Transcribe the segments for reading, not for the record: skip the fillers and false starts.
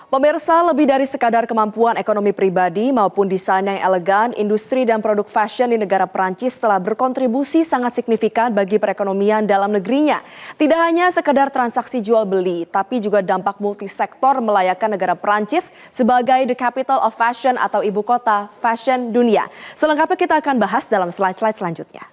Pemirsa, lebih dari sekadar kemampuan ekonomi pribadi maupun desain yang elegan, industri dan produk fashion di negara Perancis telah berkontribusi sangat signifikan bagi perekonomian dalam negerinya. Tidak hanya sekadar transaksi jual beli, tapi juga dampak multisektor melayakkan negara Perancis sebagai the capital of fashion atau ibu kota fashion dunia. Selengkapnya kita akan bahas dalam slide-slide selanjutnya.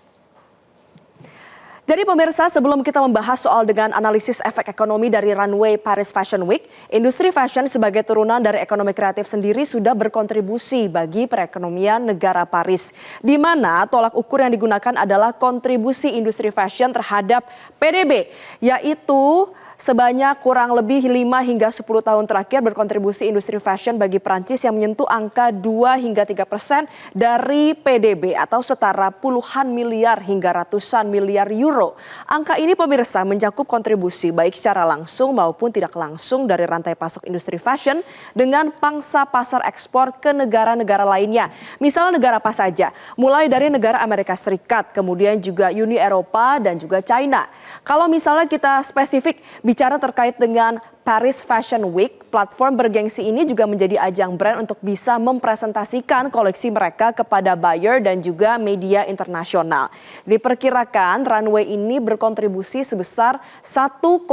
Jadi pemirsa, sebelum kita membahas soal dengan analisis efek ekonomi dari runway Paris Fashion Week, industri fashion sebagai turunan dari ekonomi kreatif sendiri sudah berkontribusi bagi perekonomian negara Paris. Di mana tolak ukur yang digunakan adalah kontribusi industri fashion terhadap PDB, yaitu sebanyak kurang lebih 5 hingga 10 tahun terakhir berkontribusi industri fashion bagi Prancis yang menyentuh angka 2 hingga 3% dari PDB atau setara puluhan miliar hingga ratusan miliar euro. Angka ini pemirsa mencakup kontribusi baik secara langsung maupun tidak langsung dari rantai pasok industri fashion dengan pangsa pasar ekspor ke negara-negara lainnya. Misalnya negara apa saja? Mulai dari negara Amerika Serikat, kemudian juga Uni Eropa dan juga China. Kalau misalnya kita spesifik bicara terkait dengan Paris Fashion Week, platform bergengsi ini juga menjadi ajang brand untuk bisa mempresentasikan koleksi mereka kepada buyer dan juga media internasional. Diperkirakan runway ini berkontribusi sebesar 1,2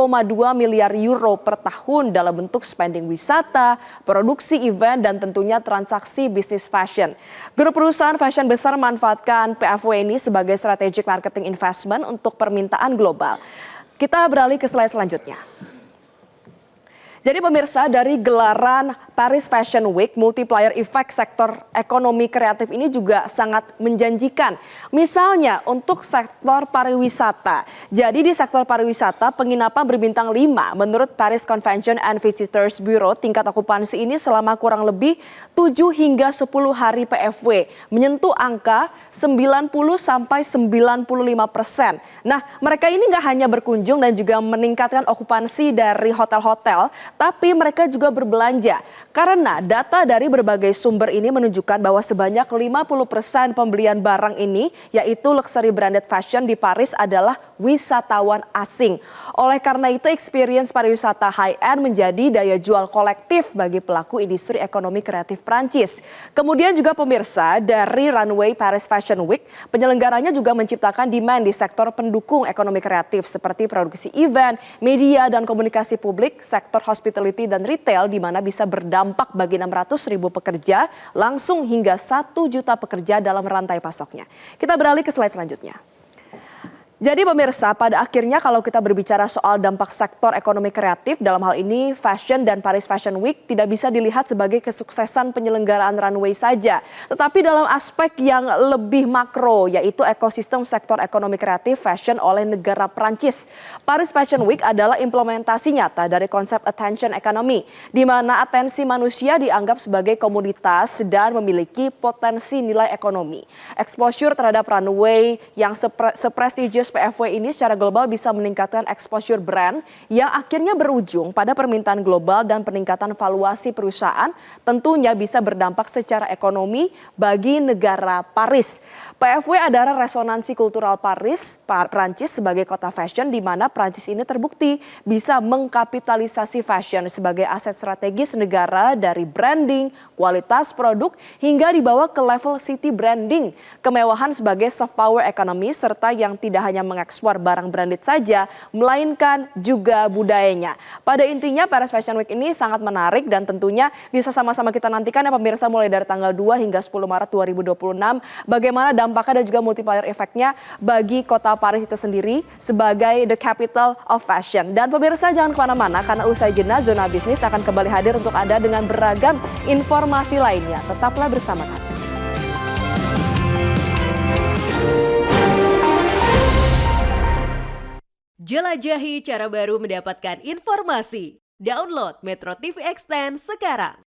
miliar euro per tahun dalam bentuk spending wisata, produksi event, dan tentunya transaksi bisnis fashion. Grup perusahaan fashion besar memanfaatkan PFW ini sebagai strategic marketing investment untuk permintaan global. Kita beralih ke slide selanjutnya. Jadi pemirsa, dari gelaran Paris Fashion Week, multiplier effect sektor ekonomi kreatif ini juga sangat menjanjikan. Misalnya untuk sektor pariwisata. Jadi di sektor pariwisata penginapan berbintang 5 menurut Paris Convention and Visitors Bureau tingkat okupansi ini selama kurang lebih 7 hingga 10 hari PFW menyentuh angka 90 sampai 95%. Nah, mereka ini nggak hanya berkunjung dan juga meningkatkan okupansi dari hotel-hotel, tapi mereka juga berbelanja. Karena data dari berbagai sumber ini menunjukkan bahwa sebanyak 50% pembelian barang ini, yaitu luxury branded fashion di Paris adalah wisatawan asing. Oleh karena itu experience pariwisata high-end menjadi daya jual kolektif bagi pelaku industri ekonomi kreatif Prancis. Kemudian juga pemirsa, dari runway Paris Fashion Week, penyelenggaranya juga menciptakan demand di sektor pendukung ekonomi kreatif seperti produksi event, media dan komunikasi publik, sektor hospitality dan retail di mana bisa berdampak bagi 600.000 pekerja langsung hingga 1 juta pekerja dalam rantai pasoknya. Kita beralih ke slide selanjutnya. Jadi pemirsa, pada akhirnya kalau kita berbicara soal dampak sektor ekonomi kreatif dalam hal ini fashion dan Paris Fashion Week tidak bisa dilihat sebagai kesuksesan penyelenggaraan runway saja. Tetapi dalam aspek yang lebih makro yaitu ekosistem sektor ekonomi kreatif fashion oleh negara Prancis. Paris Fashion Week adalah implementasi nyata dari konsep attention economy di mana atensi manusia dianggap sebagai komoditas dan memiliki potensi nilai ekonomi. Exposure terhadap runway yang seprestigious PFW ini secara global bisa meningkatkan exposure brand yang akhirnya berujung pada permintaan global dan peningkatan valuasi perusahaan tentunya bisa berdampak secara ekonomi bagi negara Paris. PFW adalah resonansi kultural Prancis sebagai kota fashion di mana Prancis ini terbukti bisa mengkapitalisasi fashion sebagai aset strategis negara dari branding, kualitas produk hingga dibawa ke level city branding, kemewahan sebagai soft power economy serta yang tidak hanya mengekspor barang branded saja, melainkan juga budayanya. Pada intinya Paris Fashion Week ini sangat menarik dan tentunya bisa sama-sama kita nantikan ya pemirsa mulai dari tanggal 2 hingga 10 Maret 2026. Bagaimana dampaknya dan juga multiplier efeknya bagi kota Paris itu sendiri sebagai the capital of fashion. Dan pemirsa jangan kemana-mana karena usai jeda Zona Bisnis akan kembali hadir untuk Anda dengan beragam informasi lainnya. Tetaplah bersama kami. Jelajahi cara baru mendapatkan informasi. Download Metro TV Extend sekarang.